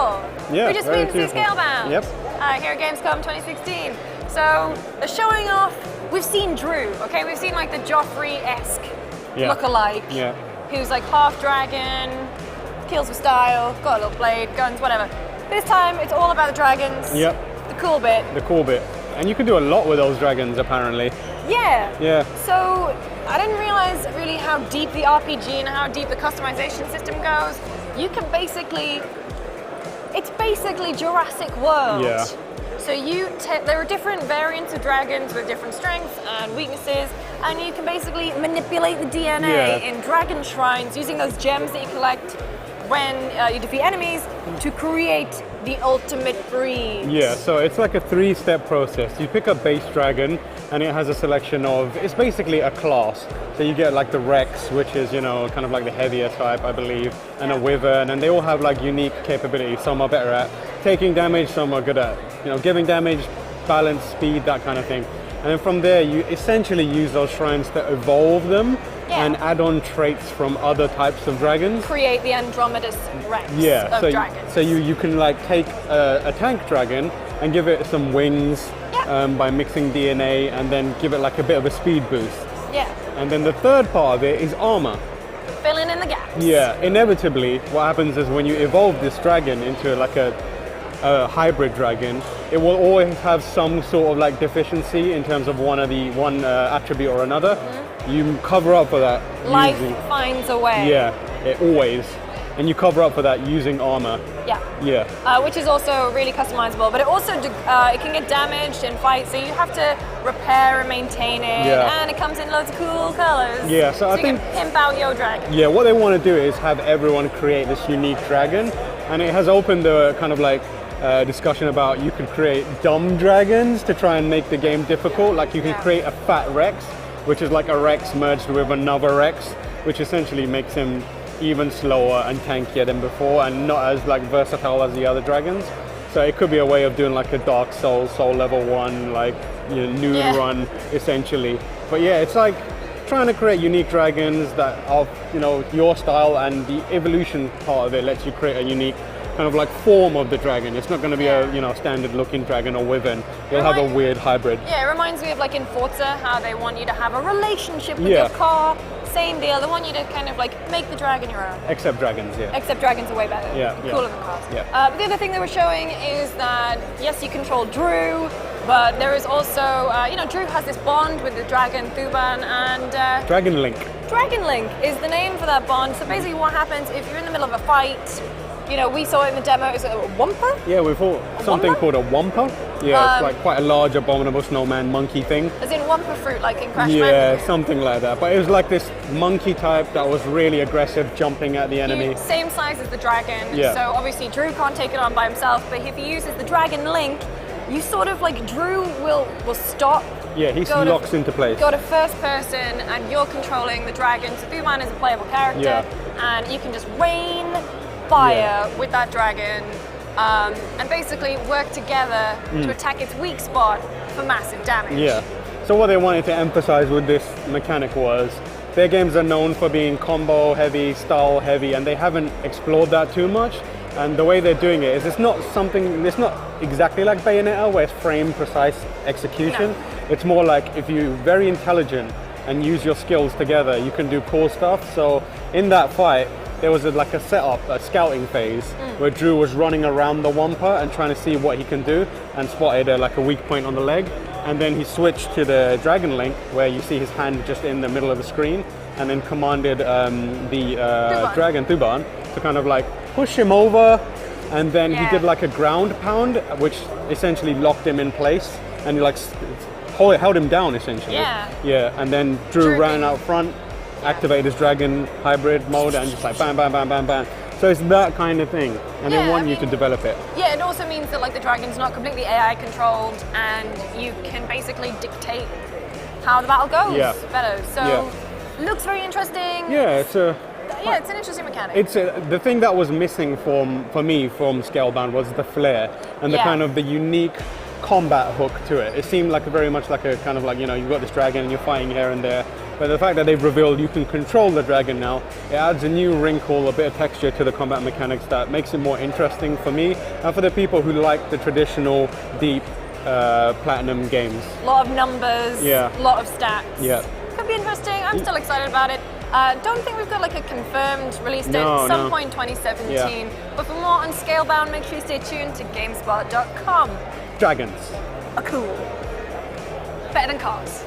cool. Yeah, We've just very been to see beautiful. Scalebound Yep. here at Gamescom 2016. So they're showing off. We've seen Drew. Okay, we've seen like the Joffrey-esque look-alike, who's like half dragon, kills with style, got a little blade, guns, whatever. This time it's all about the dragons. Yep. The cool bit. The cool bit. And you can do a lot with those dragons, apparently. Yeah. Yeah. So I didn't realize really how deep the RPG and how deep the customization system goes. You can basically, it's basically Jurassic World. Yeah. So there are different variants of dragons with different strengths and weaknesses, and you can basically manipulate the DNA in dragon shrines using those gems that you collect when you defeat enemies to create the ultimate breed. Yeah, so it's like a 3-step process. You pick up base dragon, and it has a selection of, it's basically a class. So you get like the Rex, which is, kind of like the heavier type, I believe, and a Wyvern, and they all have like unique capabilities. Some are better at taking damage, some are good at, giving damage, balance, speed, that kind of thing. And then from there, you essentially use those shrines to evolve them and add on traits from other types of dragons. Create the Andromedus Rex of dragons. So you can like take a tank dragon and give it some wings by mixing DNA, and then give it like a bit of a speed boost. Yeah. And then the third part of it is armor. Filling in the gaps. Yeah, inevitably what happens is when you evolve this dragon into like a hybrid dragon, it will always have some sort of like deficiency in terms of one attribute or another. You cover up for that. Life finds a way. Yeah, it always. And you cover up for that using armor. Yeah. Yeah. Which is also really customizable, but it also it can get damaged in fights, so you have to repair and maintain it. And it comes in loads of cool colors. Yeah, so I think you can pimp out your dragon. Yeah, what they want to do is have everyone create this unique dragon, and it has opened the kind of like discussion about you could create dumb dragons to try and make the game difficult. Like you can create a fat Rex, which is like a Rex merged with another Rex, which essentially makes him even slower and tankier than before, and not as like versatile as the other dragons. So it could be a way of doing like a Dark Soul level 1, like noon run essentially. But yeah, it's like trying to create unique dragons that are your style, and the evolution part of it lets you create a unique kind of like form of the dragon. It's not going to be a standard looking dragon or wyvern. You'll have a weird hybrid. Yeah, it reminds me of like in Forza, how they want you to have a relationship with your car. Same deal. They want you to kind of like make the dragon your own. Except dragons, Except dragons are way better. Cooler than cars. But the other thing they were showing is that yes, you control Drew, but there is also Drew has this bond with the dragon Thuban, and Dragon Link. Dragon Link is the name for that bond. So basically, what happens if you're in the middle of a fight? We saw it in the demo. Is it a Wumpa? Yeah, we thought something called a Wumpa. Yeah, it's like quite a large abominable snowman monkey thing. As in Wumpa fruit, like in Crash Bandicoot. Bandicoot. Something like that. But it was like this monkey type that was really aggressive, jumping at the enemy. Same size as the dragon. Yeah. So obviously Drew can't take it on by himself, but if he uses the Dragon Link, you sort of like Drew will stop. Yeah, he locks into place. Go to first person, and you're controlling the dragon. So Thuban is a playable character, and you can just rain fire with that dragon, and basically work together to attack its weak spot for massive damage. Yeah. So what they wanted to emphasize with this mechanic was their games are known for being combo heavy, style heavy, and they haven't explored that too much. And the way they're doing it is it's not exactly like Bayonetta where it's frame precise execution. No. It's more like if you're very intelligent and use your skills together, you can do cool stuff. So in that fight, there was a setup, a scouting phase, where Drew was running around the Wumpa and trying to see what he can do, and spotted a weak point on the leg. And then he switched to the Dragon Link, where you see his hand just in the middle of the screen, and then commanded the dragon Thuban to kind of like push him over, and then he did like a ground pound, which essentially locked him in place, and he held him down essentially. Yeah. And then Drew ran out front, activate his dragon hybrid mode, and just like bam, bam, bam, bam, bam. So it's that kind of thing, and they want you to develop it. Yeah, it also means that like the dragon's not completely AI controlled, and you can basically dictate how the battle goes better. So looks very interesting. Yeah, it's an interesting mechanic. The thing that was missing for me from Scalebound was the flair and the kind of the unique combat hook to it. It seemed like very much like a kind of like you've got this dragon and you're fighting here and there. But the fact that they've revealed you can control the dragon now, it adds a new wrinkle, a bit of texture to the combat mechanics that makes it more interesting for me and for the people who like the traditional deep Platinum games. A lot of numbers, a lot of stats. Yeah. Could be interesting. I'm still excited about it. Don't think we've got like a confirmed release date at some point 2017. Yeah. But for more on Scalebound, make sure you stay tuned to GameSpot.com. Dragons. Are cool. Better than cars.